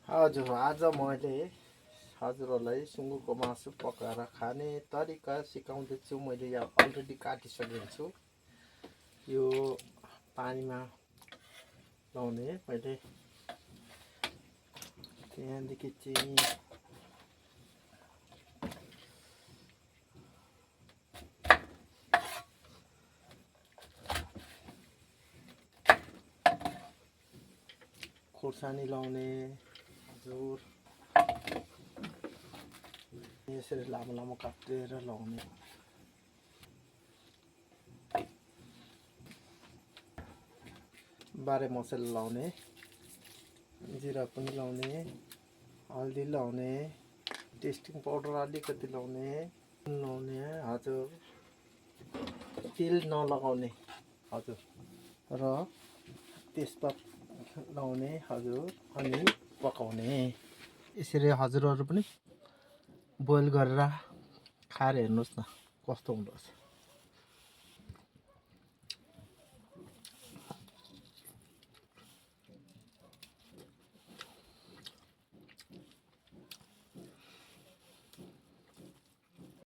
हजुर आज मैले हजुरहरूलाई सुँगुरको मासु पकाएर खाने तरिका सिकाउँदैछु। मैले यहाँ अलरेडी काटिसकेको छु। यो पानीमा लाउने मैले त्यहाँदेखि चाहिँ खोर्सानी लाउने। हजुर यसरी लामो लामो काटेर लाउने। बारे मसला लाउने, जिरा पनि लाउने, हल्दी लाउने, टेस्टिङ पाउडर अलिकति लाउने, हजुर तेल नलगाउने हजुर, र तेजपात लाउने हजुर, अनि पकाउने। यसरी हजुरहरू पनि बोइल गरेर खाएर हेर्नुहोस् न कस्तो हुँदो रहेछ।